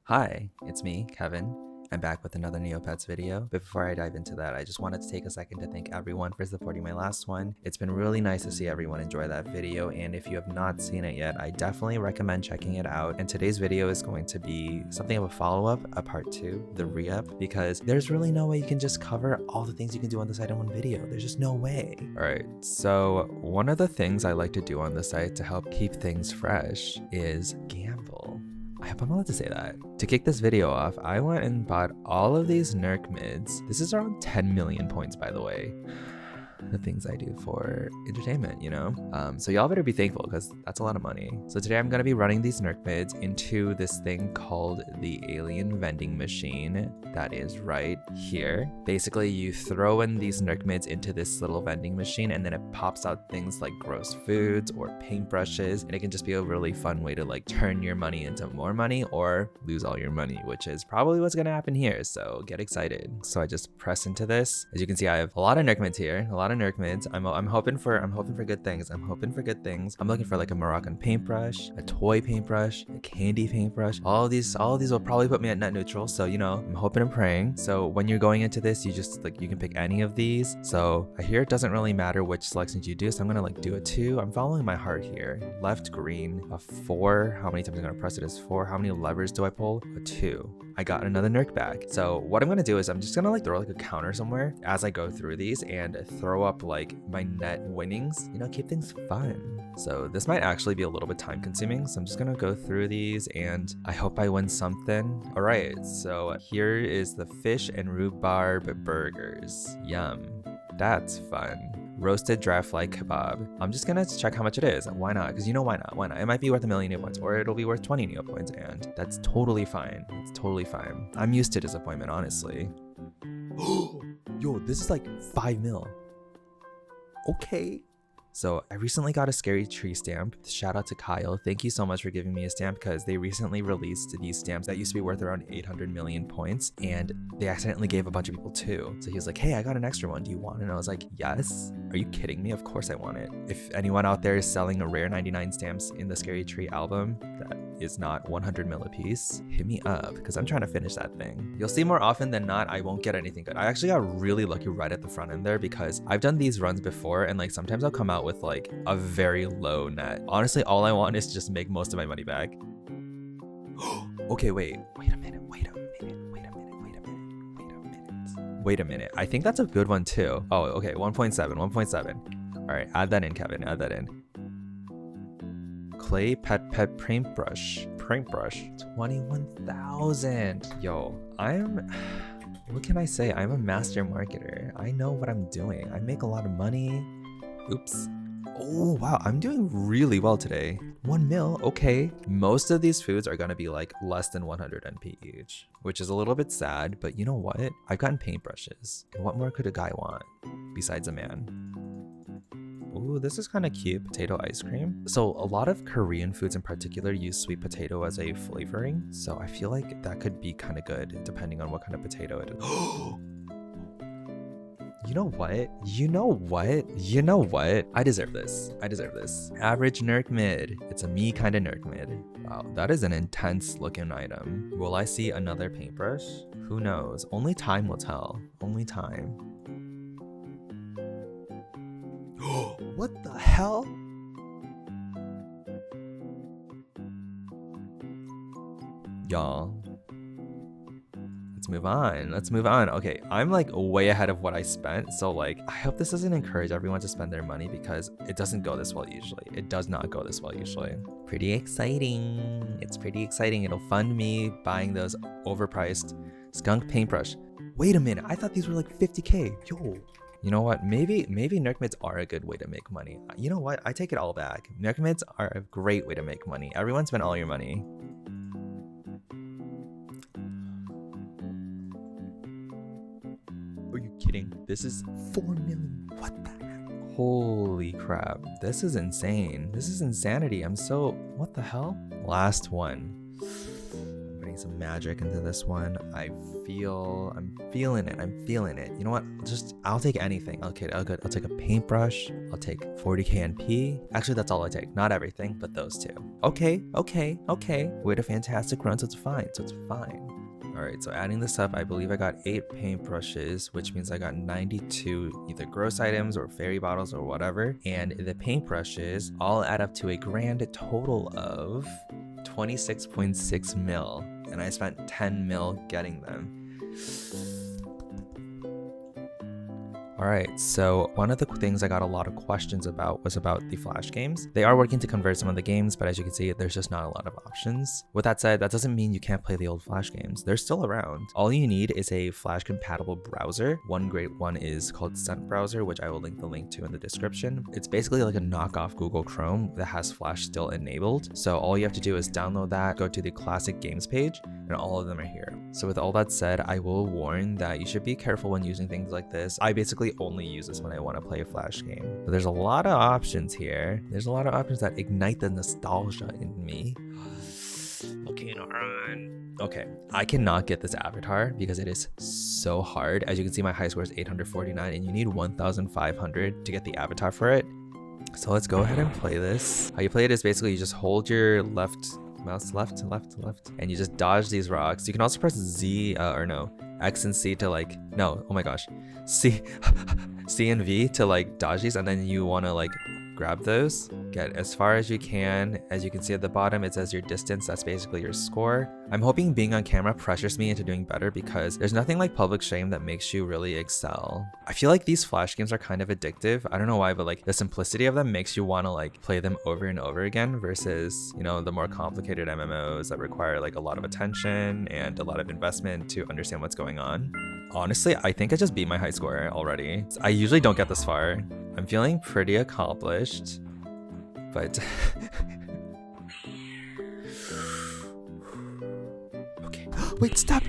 Hi, it's me, Kevin. I'm back with another Neopets video. Before I dive into that, I just wanted to take a second to thank everyone for supporting my last one. It's been really nice to see everyone enjoy that video, and if you have not seen it yet, I definitely recommend checking it out. And today's video is going to be something of a follow-up, a part 2, the re-up, because there's really no way you can just cover all the things you can do on the site in one video. There's just no way. Alright, so one of the things I like to do on the site to help keep things fresh is gamble. I hope I'm allowed to say that. To kick this video off, I went and bought all of these Nerkmids. This is around 10 million points, by the way. The things I do for entertainment, you know? So y'all better be thankful because that's a lot of money. So today I'm going to be running these Nerkmids into this thing called the alien vending machine that is right here. Basically, you throw in these Nerkmids into this little vending machine and then it pops out things like gross foods or paintbrushes, and it can just be a really fun way to like turn your money into more money or lose all your money, which is probably what's going to happen here. So get excited. So I just press into this. As you can see, I have a lot of Nerkmids here, a lot of Nerkmids. I'm hoping for good things. I'm looking for like a Moroccan paintbrush, a toy paintbrush, a candy paintbrush. All of these will probably put me at net neutral. So, you know, I'm hoping and praying. So when you're going into this, you just like, you can pick any of these. So I hear it doesn't really matter which selections you do. So I'm gonna like do a 2. I'm following my heart here. Left green, a 4. How many times I'm gonna press it is 4. How many levers do I pull? A 2. I got another Nerk back. So what I'm gonna do is I'm just gonna like throw like a counter somewhere as I go through these and throw up like my net winnings, you know, keep things fun. So this might actually be a little bit time consuming. So I'm just gonna go through these and I hope I win something. All right, so here is the fish and rhubarb burgers. Yum, that's fun. Roasted dry-fly kebab. I'm just gonna check how much it is. Why not? Because you know, why not? It might be worth 1,000,000 Neo points, or it'll be worth 20 Neo points, and that's totally fine. It's totally fine. I'm used to disappointment, honestly. Yo, this is like 5 mil. Okay. So I recently got a scary tree stamp. Shout out to Kyle. Thank you so much for giving me a stamp because they recently released these stamps that used to be worth around 800 million points and they accidentally gave a bunch of people 2. So he was like, hey, I got an extra one. Do you want it? And I was like, yes. Are you kidding me? Of course I want it. If anyone out there is selling a rare 99 stamps in the Scary Tree album that is not 100 mil a piece, hit me up because I'm trying to finish that thing. You'll see more often than not, I won't get anything good. I actually got really lucky right at the front end there because I've done these runs before and like sometimes I'll come out with like a very low net. Honestly, all I want is just make most of my money back. Okay, wait a minute. I think that's a good one too. Oh, okay, 1.7. All right, add that in, Kevin, add that in. Clay pet paintbrush, 21,000. Yo, what can I say? I'm a master marketer. I know what I'm doing. I make a lot of money. Oops. Oh, wow, I'm doing really well today. 1 mil, okay. Most of these foods are gonna be like less than 100 NP each, which is a little bit sad, but you know what? I've gotten paintbrushes. And what more could a guy want besides a man? Ooh, this is kind of cute. Potato ice cream. So a lot of Korean foods in particular use sweet potato as a flavoring. So I feel like that could be kind of good depending on what kind of potato it is. You know what? I deserve this. Average Nerkmid. It's a me kind of Nerkmid. Wow, that is an intense looking item. Will I see another paintbrush? Who knows? Only time will tell. Only time. What the hell? Y'all. Let's move on. Okay, I'm like way ahead of what I spent. So like, I hope this doesn't encourage everyone to spend their money because it doesn't go this well usually. It does not go this well usually. Pretty exciting. It's pretty exciting. It'll fund me buying those overpriced skunk paintbrush. Wait a minute, I thought these were like 50K. Yo. You know what? Maybe Nerkmids are a good way to make money. You know what? I take it all back. Nerkmids are a great way to make money. Everyone spend all your money. Are you kidding? This is 4 million. What the heck? Holy crap. This is insane. This is insanity. What the hell? Last one. I'm putting some magic into this one. I'm feeling it. You know what? I'll take anything. I'll take a paintbrush. I'll take 40k NP. Actually, that's all I take. Not everything, but those two. Okay. We had a fantastic run, so it's fine. All right, so adding this up, I believe I got 8 paintbrushes, which means I got 92 either gross items or fairy bottles or whatever. And the paintbrushes all add up to a grand total of 26.6 mil. And I spent 10 mil getting them. Alright, so one of the things I got a lot of questions about was about the Flash games. They are working to convert some of the games, but as you can see, there's just not a lot of options. With that said, that doesn't mean you can't play the old Flash games. They're still around. All you need is a Flash compatible browser. One great one is called Scent Browser, which I will link the link to in the description. It's basically like a knockoff Google Chrome that has Flash still enabled. So all you have to do is download that, go to the classic games page, and all of them are here. So with all that said, I will warn that you should be careful when using things like this. I basically only use this when I want to play a Flash game. But there's a lot of options here. There's a lot of options that ignite the nostalgia in me. Okay, I cannot get this avatar because it is so hard. As you can see, my high score is 849 and you need 1,500 to get the avatar for it. So let's go ahead and play this. How you play it is basically you just hold your mouse left, and you just dodge these rocks. You can also press X and C to C and V to like dodge these, and then you want to like grab those, get as far as you can. As you can see at the bottom, it says your distance. That's basically your score. I'm hoping being on camera pressures me into doing better because there's nothing like public shame that makes you really excel. I feel like these Flash games are kind of addictive. I don't know why, but like the simplicity of them makes you want to like play them over and over again versus, you know, the more complicated MMOs that require like a lot of attention and a lot of investment to understand what's going on. Honestly, I think I just beat my high score already. I usually don't get this far. I'm feeling pretty accomplished, but okay. Wait, stop.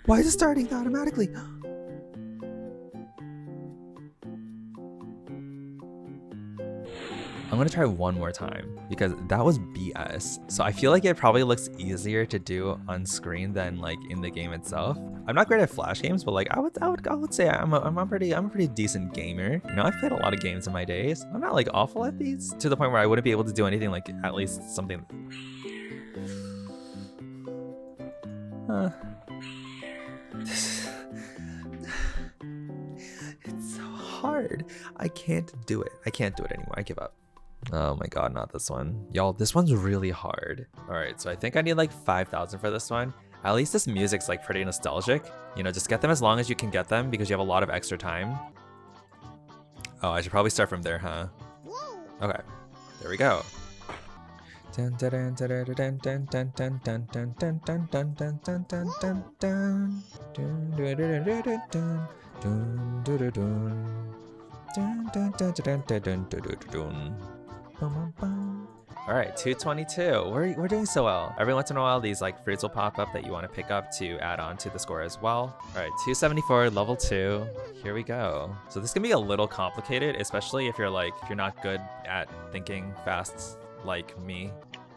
Why is it starting automatically? I'm gonna try one more time because that was BS. So I feel like it probably looks easier to do on screen than like in the game itself. I'm not great at Flash games, but like I would say I'm a pretty decent gamer. You know, I've played a lot of games in my days. I'm not like awful at these to the point where I wouldn't be able to do anything like at least something. It's so hard. I can't do it. I can't do it anymore. I give up. Oh my god, not this one. Y'all, this one's really hard. Alright, so I think I need like 5,000 for this one. At least this music's like pretty nostalgic. You know, just get them as long as you can get them because you have a lot of extra time. Oh, I should probably start from there, huh? Okay, there we go. Alright, 222. We're doing so well. Every once in a while, these like fruits will pop up that you want to pick up to add on to the score as well. Alright, 274, level 2. Here we go. So this can be a little complicated, especially if you're not good at thinking fast like me.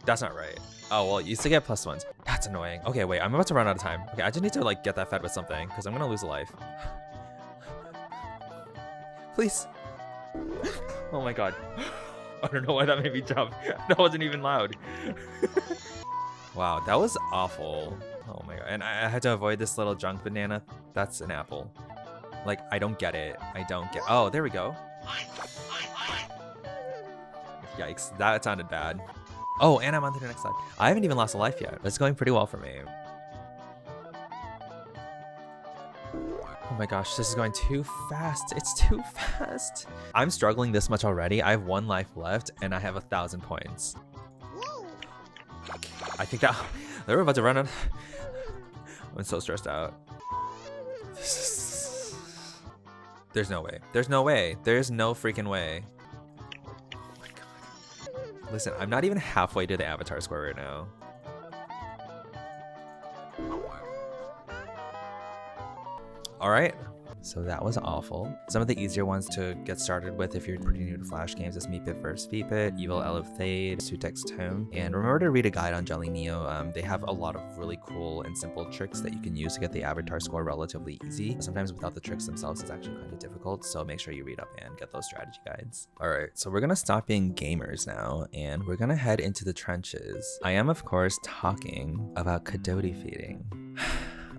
That's not right. Oh, well, you used to get +1s. That's annoying. Okay, wait, I'm about to run out of time. Okay, I just need to like get that fed with something because I'm gonna lose a life. Please. Oh my god. I don't know why that made me jump. That wasn't even loud. Wow, that was awful. Oh my god. And I had to avoid this little junk banana. That's an apple. Like, I don't get it. Oh, there we go. Yikes, that sounded bad. Oh, and I'm on to the next side. I haven't even lost a life yet. It's going pretty well for me. Oh my gosh, this is going too fast. It's too fast. I'm struggling this much already. I have 1 life left and I have 1,000 points. I think that they're about to run out. I'm so stressed out. There's no way. There's no way. There's no freaking way. Oh my god. Listen, I'm not even halfway to the avatar score right now. All right, So that was awful. Some of the easier ones to get started with if you're pretty new to Flash games is Meepit vs. Feepit, Evil Elf Thade, Sutex Tome. And remember to read a guide on Jelly Neo. They have a lot of really cool and simple tricks that you can use to get the avatar score relatively easy. Sometimes without the tricks themselves, it's actually kind of difficult. So make sure you read up and get those strategy guides. All right, so we're gonna stop being gamers now and we're gonna head into the trenches. I am, of course, talking about Kadoatie Feeding.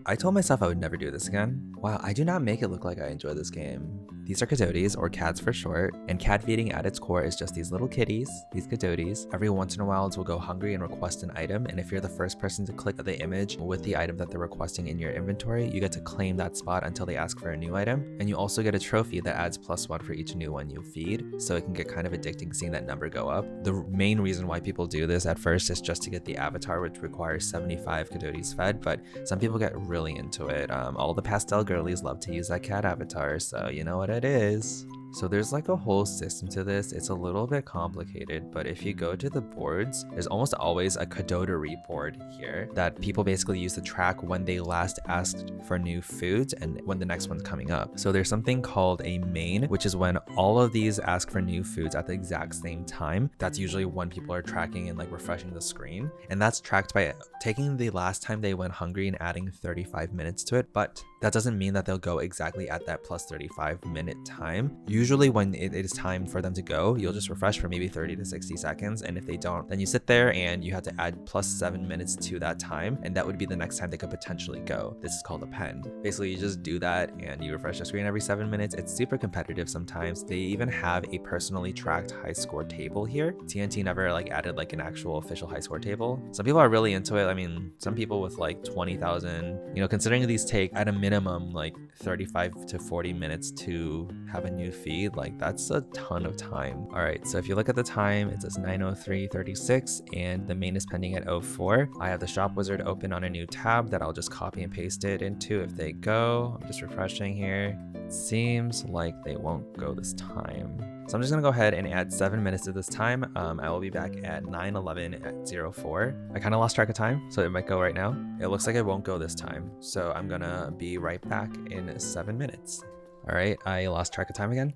I told myself I would never do this again. Wow, I do not make it look like I enjoy this game. These are Kadoaties, or cats for short, and cat feeding at its core is just these little kitties, these Kadoaties. Every once in a while, will go hungry and request an item, and if you're the first person to click the image with the item that they're requesting in your inventory, you get to claim that spot until they ask for a new item, and you also get a trophy that adds +1 for each new one you feed, so it can get kind of addicting seeing that number go up. The main reason why people do this at first is just to get the avatar, which requires 75 Kadoaties fed, but some people get really into it. All the pastel girlies love to use that cat avatar, so you know what it is. So there's like a whole system to this. It's a little bit complicated, but if you go to the boards, there's almost always a Kadoatie board here that people basically use to track when they last asked for new foods and when the next one's coming up. So there's something called a main, which is when all of these ask for new foods at the exact same time. That's usually when people are tracking and like refreshing the screen. And that's tracked by taking the last time they went hungry and adding 35 minutes to it. But that doesn't mean that they'll go exactly at that plus 35-minute time. Usually when it is time for them to go, you'll just refresh for maybe 30 to 60 seconds. And if they don't, then you sit there and you have to add +7 minutes to that time. And that would be the next time they could potentially go. This is called append. Basically, you just do that and you refresh the screen every 7 minutes. It's super competitive sometimes. They even have a personally tracked high score table here. TNT never like added like an actual official high score table. Some people are really into it. I mean, some people with like 20,000, you know, considering these take at a minimum like 35 to 40 minutes to have a new feed, like that's a ton of time. All right, so if you look at the time, it says 9:03:36 and the main is pending at 04. I have the shop wizard open on a new tab that I'll just copy and paste it into if they go. I'm just refreshing here. It seems like they won't go this time. So I'm just gonna go ahead and add 7 minutes to this time. I will be back at 9:11:04. I kind of lost track of time, so it might go right now. It looks like it won't go this time. So I'm gonna be right back in 7 minutes. All right, I lost track of time again.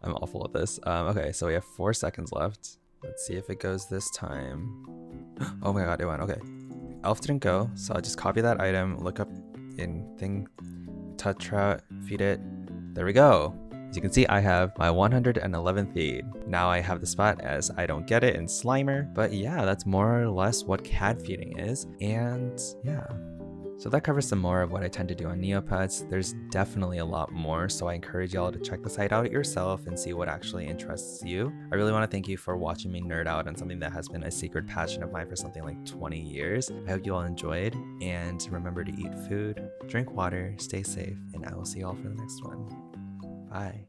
I'm awful at this. Okay, so we have 4 seconds left. Let's see if it goes this time. Oh my God, it went, okay. Elf didn't go, so I'll just copy that item, look up in thing, Tetra, feed it. There we go. As you can see, I have my 111th feed. Now I have the spot as I don't get it in Slimer. But yeah, that's more or less what cat feeding is. And yeah. So that covers some more of what I tend to do on Neopets. There's definitely a lot more, so I encourage y'all to check the site out yourself and see what actually interests you. I really want to thank you for watching me nerd out on something that has been a secret passion of mine for something like 20 years. I hope you all enjoyed, and remember to eat food, drink water, stay safe, and I will see y'all for the next one. Bye.